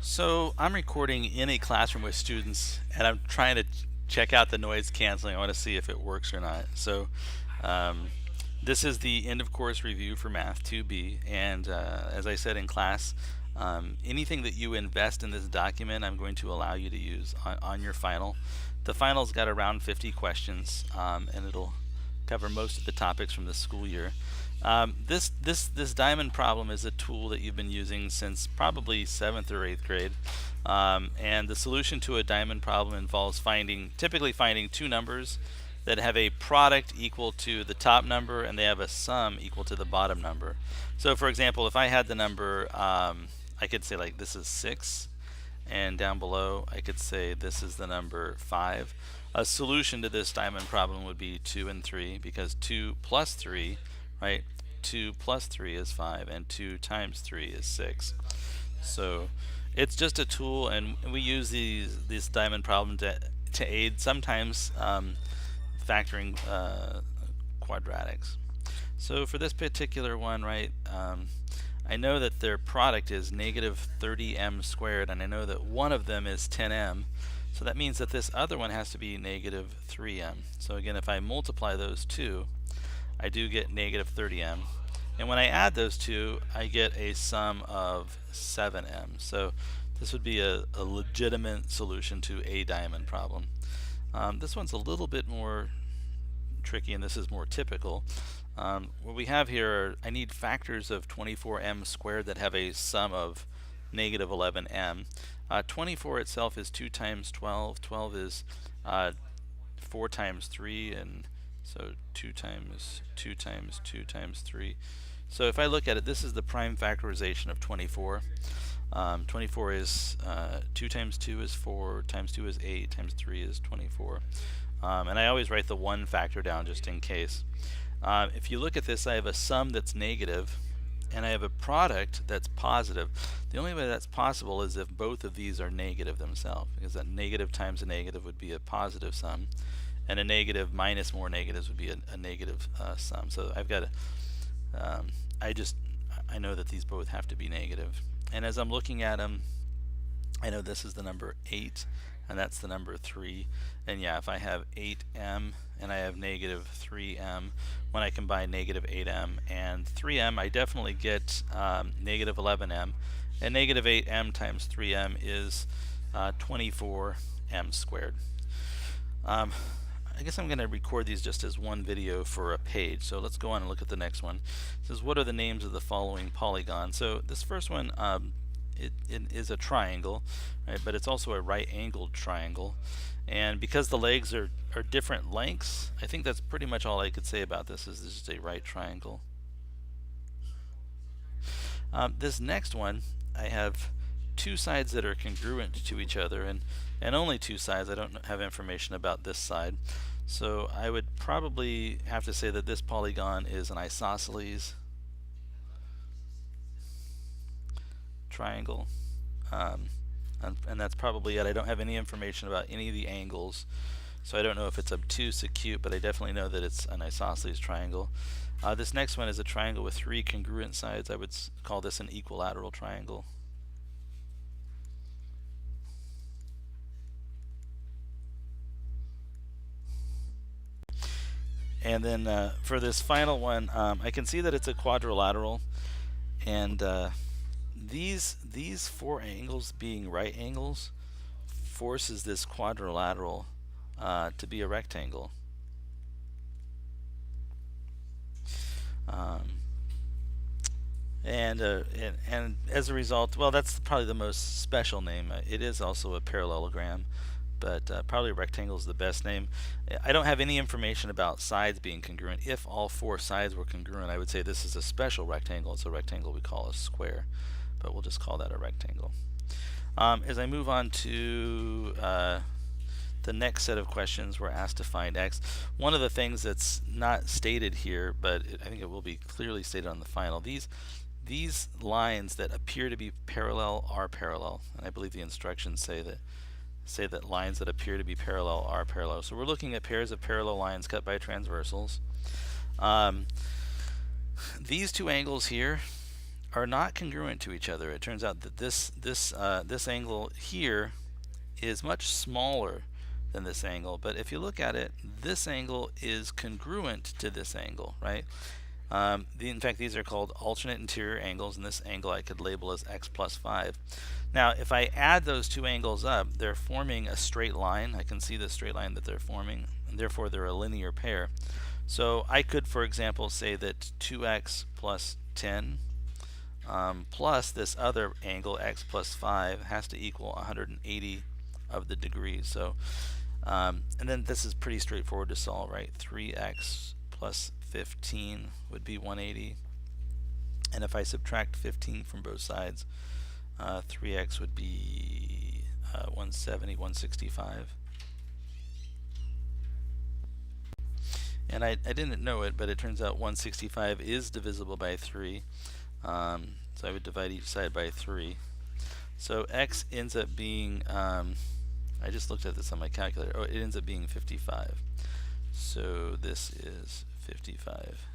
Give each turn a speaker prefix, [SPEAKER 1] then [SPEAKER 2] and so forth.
[SPEAKER 1] So I'm recording in a classroom with students, and I'm trying to check out the noise canceling. I want to see if it works or not. So um, this is the end of course review for Math 2B, and as I said in class, anything that you invest in this document, I'm going to allow you to use on your final. The final's got around 50 questions, and it'll cover most of the topics from the school year. This diamond problem is a tool that you've been using since probably 7th or 8th grade. And the solution to a diamond problem involves typically finding two numbers that have a product equal to the top number and they have a sum equal to the bottom number. So for example, if I had the number, I could say like this is 6, and down below I could say this is the number 5. A solution to this diamond problem would be 2 and 3, because 2 plus 3, right? 2 plus 3 is 5, and 2 times 3 is 6. So it's just a tool, and we use this diamond problem to aid sometimes factoring quadratics. So for this particular one, right, I know that their product is negative 30m squared, and I know that one of them is 10m. So that means that this other one has to be negative 3m. So again, if I multiply those two, I do get negative 30m. And when I add those two, I get a sum of 7m. So this would be a legitimate solution to a diamond problem. This one's a little bit more tricky, and this is more typical. What we have here, I need factors of 24m squared that have a sum of negative 11m. 24 itself is 2 times 12. 12 is 4 times 3, and so 2 times 2 times 2 times 3. So if I look at it, this is the prime factorization of 24. 24 is 2 times 2 is 4, times 2 is 8, times 3 is 24. And I always write the one factor down just in case. If you look at this, I have a sum that's negative, and I have a product that's positive. The only way that's possible is if both of these are negative themselves, because a negative times a negative would be a positive sum, and a negative minus more negatives would be a negative sum. So I've got I know that these both have to be negative. And as I'm looking at them, I know this is the number 8, and that's the number 3. And yeah, if I have 8m and I have negative 3m, when I combine negative 8m and 3m, I definitely get negative 11m. And negative 8m times 3m is 24m squared. I guess I'm going to record these just as one video for a page. So let's go on and look at the next one. It says, what are the names of the following polygons? So this first one, it is a triangle, right? But it's also a right-angled triangle. And because the legs are different lengths, I think that's pretty much all I could say about this. Is this is a right triangle. This next one, I have two sides that are congruent to each other, and only two sides. I don't have information about this side. So I would probably have to say that this polygon is an isosceles triangle. And that's probably it. I don't have any information about any of the angles, so I don't know if it's obtuse, acute, but I definitely know that it's an isosceles triangle. This next one is a triangle with three congruent sides. I would call this an equilateral triangle. And then for this final one, I can see that it's a quadrilateral, and these four angles being right angles forces this quadrilateral to be a rectangle. And as a result, well, that's probably the most special name. It is also a parallelogram, but probably rectangle is the best name. I don't have any information about sides being congruent. If all four sides were congruent, I would say this is a special rectangle. It's a rectangle we call a square, but we'll just call that a rectangle. As I move on to the next set of questions, we're asked to find x. One of the things that's not stated here, but I think it will be clearly stated on the final, these lines that appear to be parallel are parallel, and I believe the instructions say that lines that appear to be parallel are parallel. So we're looking at pairs of parallel lines cut by transversals. These two angles here are not congruent to each other. It turns out that this angle here is much smaller than this angle, but if you look at it, this angle is congruent to this angle, right? In fact, these are called alternate interior angles, and this angle I could label as x plus 5. Now, if I add those two angles up, they're forming a straight line. I can see the straight line that they're forming, and therefore they're a linear pair. So I could, for example, say that 2x plus 10 plus this other angle, x plus 5, has to equal 180 of the degrees. So, and then this is pretty straightforward to solve, right? 3x plus 15 would be 180. And if I subtract 15 from both sides, 3x would be 170, 165. And I didn't know it, but it turns out 165 is divisible by 3. So I would divide each side by 3. So x ends up being, I just looked at this on my calculator, oh, it ends up being 55. So this is 55.